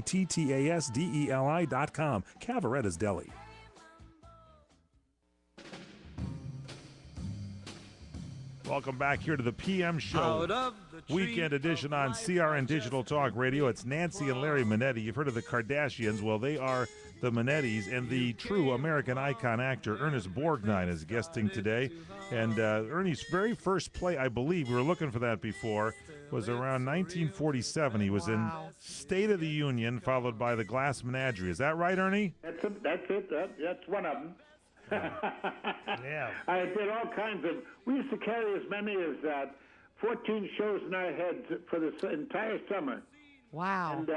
TTASDELI.com. Cavaretta's Deli. Welcome back here to the PM Show, weekend edition on CRN Digital Talk Radio. It's Nancy and Larry Manetti. You've heard of the Kardashians. Well, they are the Manettis, and the true American icon actor Ernest Borgnine is guesting today. And Ernie's very first play, I believe, we were looking for that before, was around 1947. He was in State of the Union, followed by The Glass Menagerie. Is that right, Ernie? That's it. That's one of them. Yeah. I did all kinds of. We used to carry as many as 14 shows in our heads for the entire summer. Wow. And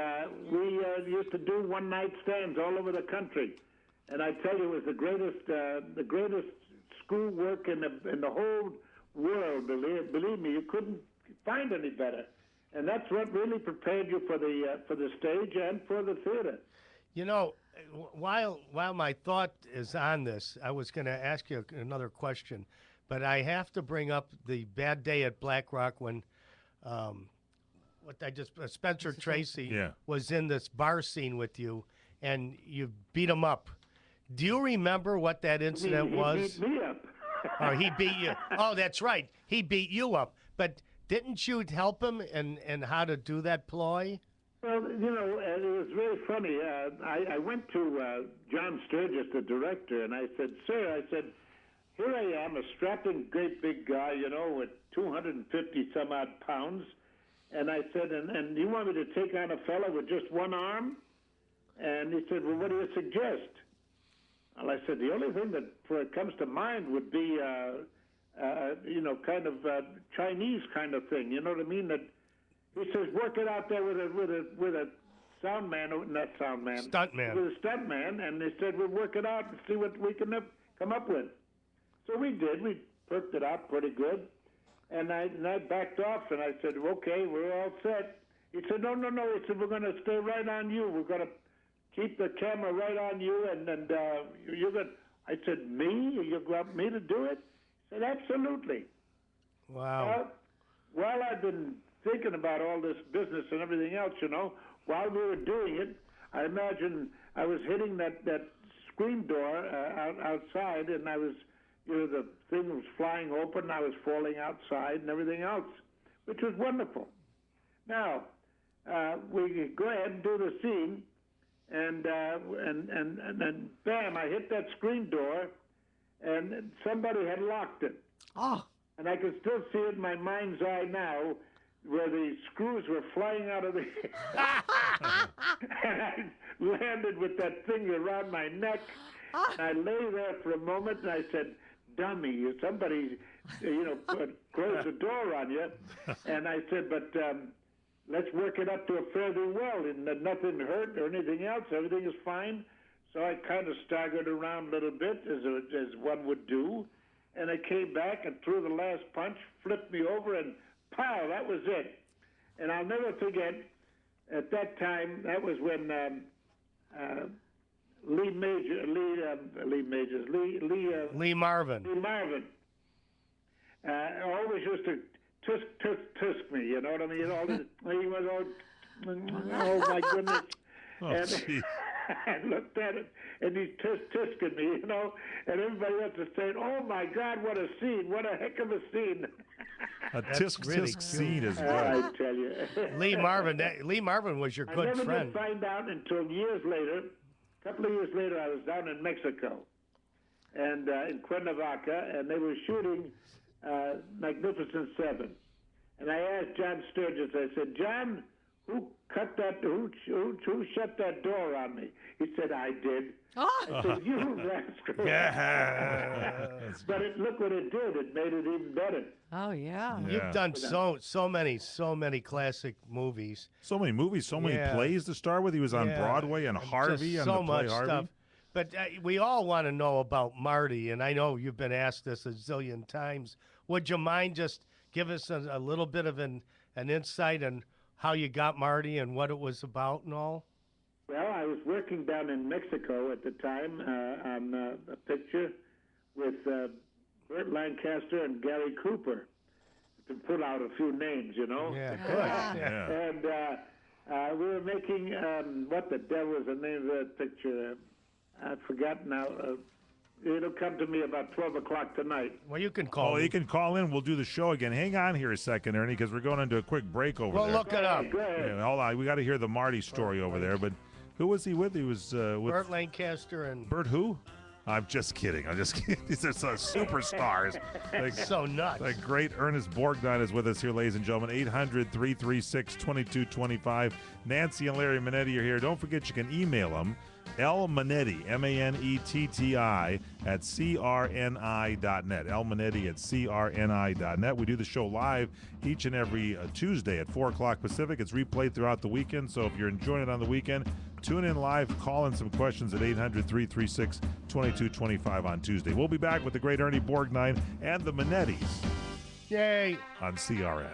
we used to do one-night stands all over the country. And I tell you, it was the greatest school work in the whole world. Believe me, you couldn't find any better. And that's what really prepared you for the stage and for the theater. You know, while my thought is on this, I was going to ask you another question, but I have to bring up the bad day at Black Rock when Spencer Tracy was in this bar scene with you, and you beat him up. Do you remember what that incident was? He beat me up. Or he beat you. Oh, that's right. He beat you up. But didn't you help him in how to do that ploy? Well, you know, it was very funny. I went to John Sturgis, the director, and I said, "Sir," I said, "here I am, a strapping, great big guy, you know, with 250 some odd pounds." And I said, and you want me to take on a fellow with just one arm? And he said, "Well, what do you suggest?" Well, I said, "The only thing that comes to mind would be, you know, kind of Chinese kind of thing. You know what I mean? That he says, work it out there with a sound man, not sound man, stuntman, with a stuntman." And they said, "We'll work it out and see what we can come up with." So we did. We worked it out pretty good. And I backed off, and I said, "Okay, we're all set." He said, No. He said, "We're going to stay right on you. We're going to keep the camera right on you, and you're going." I said, "Me? You want me to do it?" He said, "Absolutely." Wow. While I've been thinking about all this business and everything else, you know, while we were doing it, I imagine I was hitting that screen door outside, and I was, you know, the thing was flying open, I was falling outside and everything else, which was wonderful. Now, we go ahead and do the scene, and then bam, I hit that screen door, and somebody had locked it. Oh. And I can still see it in my mind's eye now, where the screws were flying out of the and I landed with that thing around my neck, and I lay there for a moment, and I said, "Dummy, somebody, you know, closed the door on you." And I said, "But let's work it up to a fare thee well, and nothing hurt or anything else. Everything is fine." So I kind of staggered around a little bit, as one would do, and I came back and threw the last punch, flipped me over, and pow, that was it. And I'll never forget, at that time, that was when Lee Marvin always used to tusk me, you know what I mean? He was all, oh my goodness. And I looked at it, and he's tusking me, you know, and everybody else is saying, "Oh my God, what a scene! What a heck of a scene!" A tisk scene as well. I tell you, Lee Marvin was your good friend. I never did find out until years later. A couple of years later, I was down in Mexico, and in Cuernavaca, and they were shooting Magnificent Seven. And I asked John Sturgis, I said, "John, who shut that door on me?" He said, "I did." I said, "You rascal." Yeah. But look what it did. It made it even better. Oh, yeah. You've done so many classic movies. So many movies, so many plays to start with. He was on Broadway and Harvey just on the play much Harvey. Stuff. But we all want to know about Marty, and I know you've been asked this a zillion times. Would you mind just give us a little bit of an insight on how you got Marty and what it was about and all? Well, I was working down in Mexico at the time on a picture with Burt Lancaster and Gary Cooper, to put out a few names, you know. Yeah. And We were making, what the devil was the name of that picture? I've forgotten now. It'll come to me about 12 o'clock tonight. Well, you can call me. You can call in. We'll do the show again. Hang on here a second, Ernie, because we're going into a quick break over there. Well, look it up. Go ahead. Yeah, hold on. We got to hear the Marty story over there. But who was he with? He was with Burt Lancaster and... Bert who? I'm just kidding. These are some superstars. Like, so nuts. The great Ernest Borgnine is with us here, ladies and gentlemen. 800-336-2225. Nancy and Larry Manetti are here. Don't forget you can email them. Manetti, Manetti, at crni.net. Manetti at crni.net. We do the show live each and every Tuesday at 4 o'clock Pacific. It's replayed throughout the weekend, so if you're enjoying it on the weekend, tune in live, call in some questions at 800-336-2225 on Tuesday. We'll be back with the great Ernie Borgnine and the Manettis. Yay. On CRN.